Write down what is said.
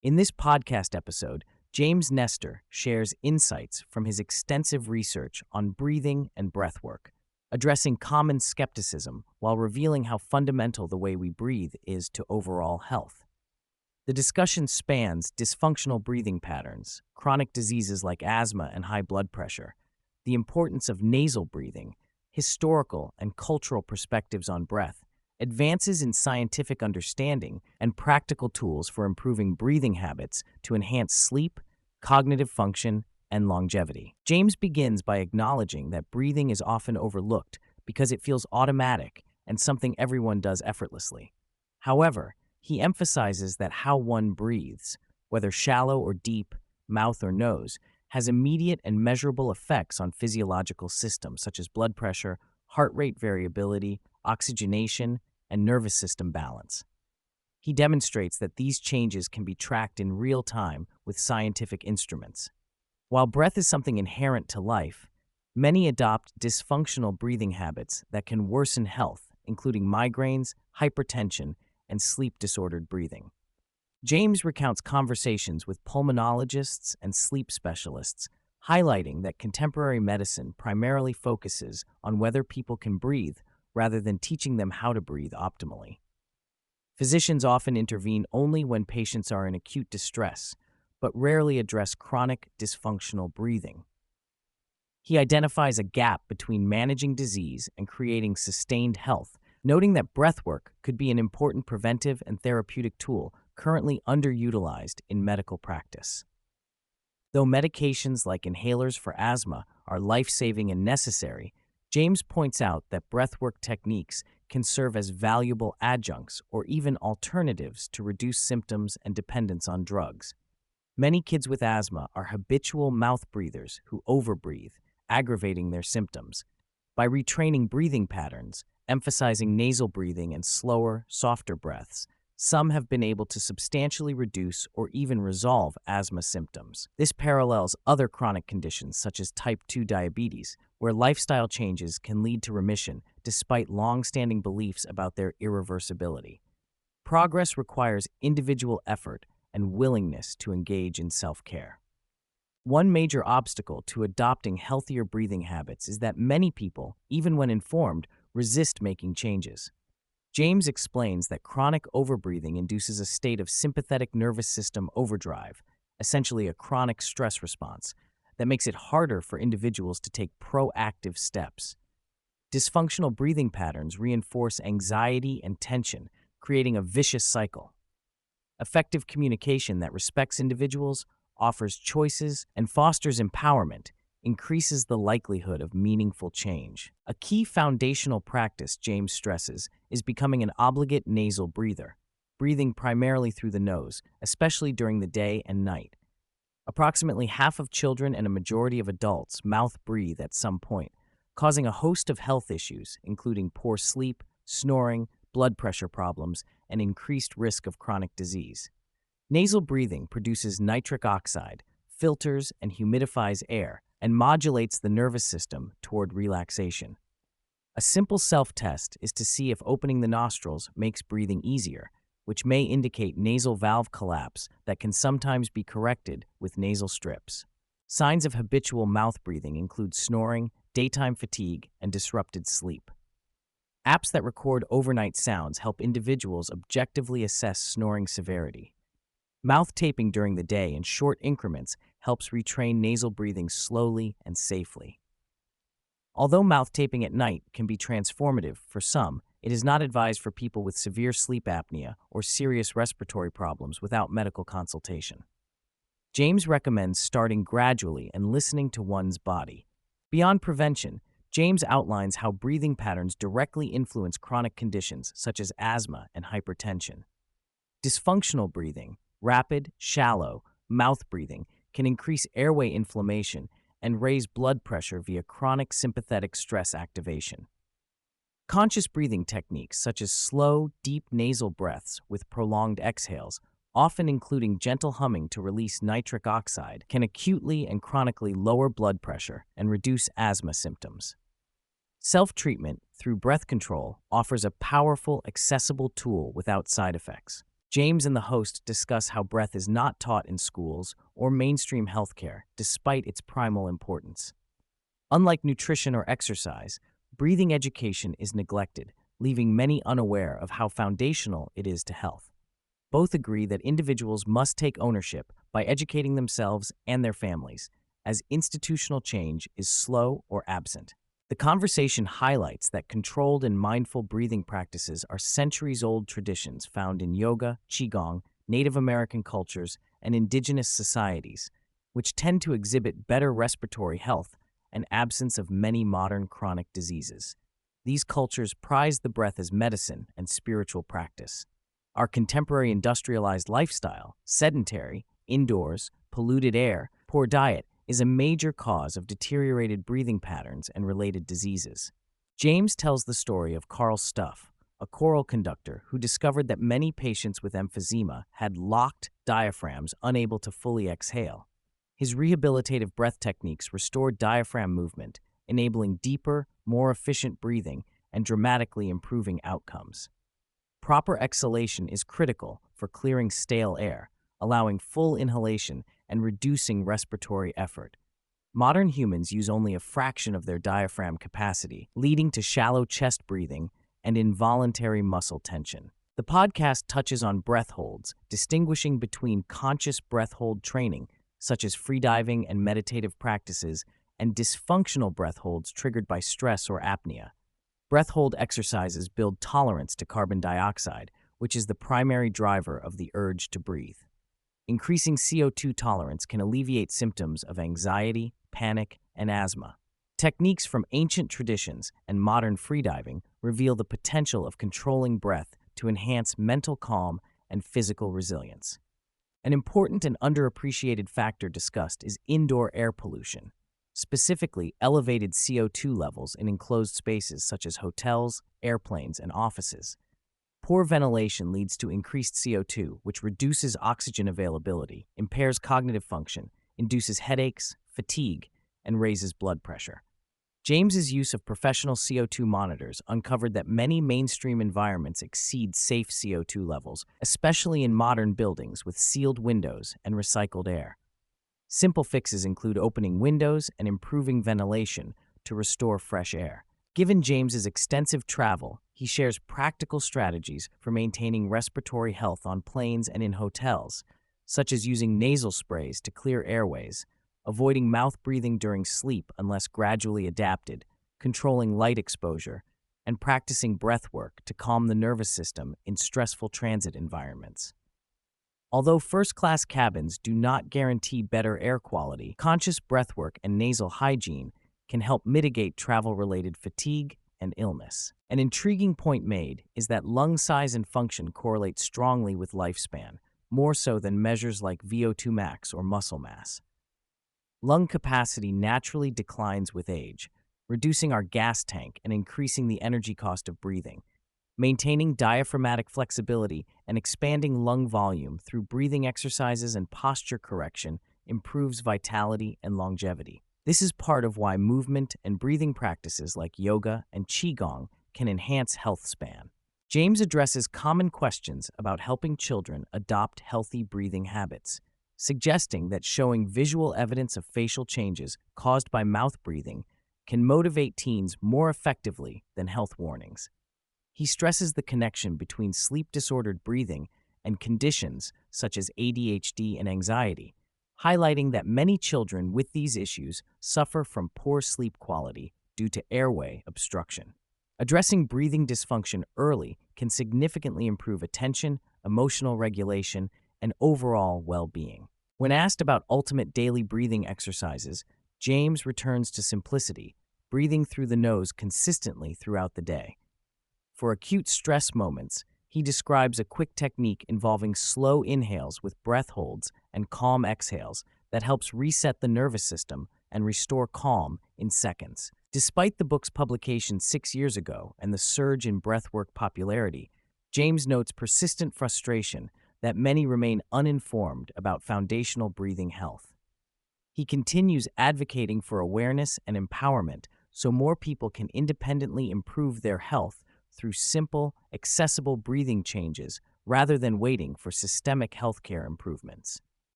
In this podcast episode, James Nestor shares insights from his extensive research on breathing and breathwork, addressing common skepticism while revealing how fundamental the way we breathe is to overall health. The discussion spans dysfunctional breathing patterns, chronic diseases like asthma and high blood pressure, the importance of nasal breathing, historical and cultural perspectives on breath, advances in scientific understanding, and practical tools for improving breathing habits to enhance sleep, cognitive function, and longevity. James begins by acknowledging that breathing is often overlooked because it feels automatic and something everyone does effortlessly. However, he emphasizes that how one breathes, whether shallow or deep, mouth or nose, has immediate and measurable effects on physiological systems such as blood pressure, heart rate variability, oxygenation, and nervous system balance. He demonstrates that these changes can be tracked in real time with scientific instruments. While breath is something inherent to life, many adopt dysfunctional breathing habits that can worsen health, including migraines, hypertension, and sleep-disordered breathing. James recounts conversations with pulmonologists and sleep specialists, highlighting that contemporary medicine primarily focuses on whether people can breathe rather than teaching them how to breathe optimally. Physicians often intervene only when patients are in acute distress, but rarely address chronic dysfunctional breathing. He identifies a gap between managing disease and creating sustained health, noting that breathwork could be an important preventive and therapeutic tool currently underutilized in medical practice. Though medications like inhalers for asthma are life-saving and necessary, James points out that breathwork techniques can serve as valuable adjuncts or even alternatives to reduce symptoms and dependence on drugs. Many kids with asthma are habitual mouth breathers who overbreathe, aggravating their symptoms. By retraining breathing patterns, emphasizing nasal breathing and slower, softer breaths, some have been able to substantially reduce or even resolve asthma symptoms. This parallels other chronic conditions such as type 2 diabetes, where lifestyle changes can lead to remission despite long-standing beliefs about their irreversibility. Progress requires individual effort and willingness to engage in self-care. One major obstacle to adopting healthier breathing habits is that many people, even when informed, resist making changes. James explains that chronic overbreathing induces a state of sympathetic nervous system overdrive, essentially a chronic stress response, that makes it harder for individuals to take proactive steps. Dysfunctional breathing patterns reinforce anxiety and tension, creating a vicious cycle. Effective communication that respects individuals, offers choices, and fosters empowerment increases the likelihood of meaningful change. A key foundational practice, James stresses, is becoming an obligate nasal breather, breathing primarily through the nose, especially during the day and night. Approximately half of children and a majority of adults mouth breathe at some point, causing a host of health issues, including poor sleep, snoring, blood pressure problems, and increased risk of chronic disease. Nasal breathing produces nitric oxide, filters and humidifies air, and modulates the nervous system toward relaxation. A simple self-test is to see if opening the nostrils makes breathing easier, which may indicate nasal valve collapse that can sometimes be corrected with nasal strips. Signs of habitual mouth breathing include snoring, daytime fatigue, and disrupted sleep. Apps that record overnight sounds help individuals objectively assess snoring severity. Mouth taping during the day in short increments helps retrain nasal breathing slowly and safely. Although mouth taping at night can be transformative for some, it is not advised for people with severe sleep apnea or serious respiratory problems without medical consultation. James recommends starting gradually and listening to one's body. Beyond prevention, James outlines how breathing patterns directly influence chronic conditions such as asthma and hypertension. Dysfunctional breathing, rapid, shallow, mouth breathing, can increase airway inflammation and raise blood pressure via chronic sympathetic stress activation. Conscious breathing techniques such as slow, deep nasal breaths with prolonged exhales, often including gentle humming to release nitric oxide, can acutely and chronically lower blood pressure and reduce asthma symptoms. Self-treatment through breath control offers a powerful, accessible tool without side effects. James and the host discuss how breath is not taught in schools or mainstream healthcare, despite its primal importance. Unlike nutrition or exercise, breathing education is neglected, leaving many unaware of how foundational it is to health. Both agree that individuals must take ownership by educating themselves and their families, as institutional change is slow or absent. The conversation highlights that controlled and mindful breathing practices are centuries-old traditions found in yoga, qigong, Native American cultures, and indigenous societies, which tend to exhibit better respiratory health and absence of many modern chronic diseases. These cultures prize the breath as medicine and spiritual practice. Our contemporary industrialized lifestyle, sedentary, indoors, polluted air, poor diet, is a major cause of deteriorated breathing patterns and related diseases. James tells the story of Carl Stuff, a choral conductor who discovered that many patients with emphysema had locked diaphragms unable to fully exhale. His rehabilitative breath techniques restored diaphragm movement, enabling deeper, more efficient breathing and dramatically improving outcomes. Proper exhalation is critical for clearing stale air, allowing full inhalation and reducing respiratory effort. Modern humans use only a fraction of their diaphragm capacity, leading to shallow chest breathing and involuntary muscle tension. The podcast touches on breath holds, distinguishing between conscious breath hold training, such as freediving and meditative practices, and dysfunctional breath holds triggered by stress or apnea. Breath hold exercises build tolerance to carbon dioxide, which is the primary driver of the urge to breathe. Increasing CO2 tolerance can alleviate symptoms of anxiety, panic, and asthma. Techniques from ancient traditions and modern freediving reveal the potential of controlling breath to enhance mental calm and physical resilience. An important and underappreciated factor discussed is indoor air pollution, specifically elevated CO2 levels in enclosed spaces such as hotels, airplanes, and offices. Poor ventilation leads to increased CO2, which reduces oxygen availability, impairs cognitive function, induces headaches, fatigue, and raises blood pressure. James's use of professional CO2 monitors uncovered that many mainstream environments exceed safe CO2 levels, especially in modern buildings with sealed windows and recycled air. Simple fixes include opening windows and improving ventilation to restore fresh air. Given James's extensive travel, he shares practical strategies for maintaining respiratory health on planes and in hotels, such as using nasal sprays to clear airways, avoiding mouth breathing during sleep unless gradually adapted, controlling light exposure, and practicing breathwork to calm the nervous system in stressful transit environments. Although first-class cabins do not guarantee better air quality, conscious breathwork and nasal hygiene can help mitigate travel-related fatigue and illness. An intriguing point made is that lung size and function correlate strongly with lifespan, more so than measures like VO2 max or muscle mass. Lung capacity naturally declines with age, reducing our gas tank and increasing the energy cost of breathing. Maintaining diaphragmatic flexibility and expanding lung volume through breathing exercises and posture correction improves vitality and longevity. This is part of why movement and breathing practices like yoga and qigong can enhance health span. James addresses common questions about helping children adopt healthy breathing habits, suggesting that showing visual evidence of facial changes caused by mouth breathing can motivate teens more effectively than health warnings. He stresses the connection between sleep-disordered breathing and conditions such as ADHD and anxiety, highlighting that many children with these issues suffer from poor sleep quality due to airway obstruction. Addressing breathing dysfunction early can significantly improve attention, emotional regulation, and overall well-being. When asked about ultimate daily breathing exercises, James returns to simplicity, breathing through the nose consistently throughout the day. For acute stress moments, he describes a quick technique involving slow inhales with breath holds and calm exhales that helps reset the nervous system and restore calm in seconds. Despite the book's publication 6 years ago and the surge in breathwork popularity, James notes persistent frustration that many remain uninformed about foundational breathing health. He continues advocating for awareness and empowerment so more people can independently improve their health through simple, accessible breathing changes rather than waiting for systemic healthcare improvements.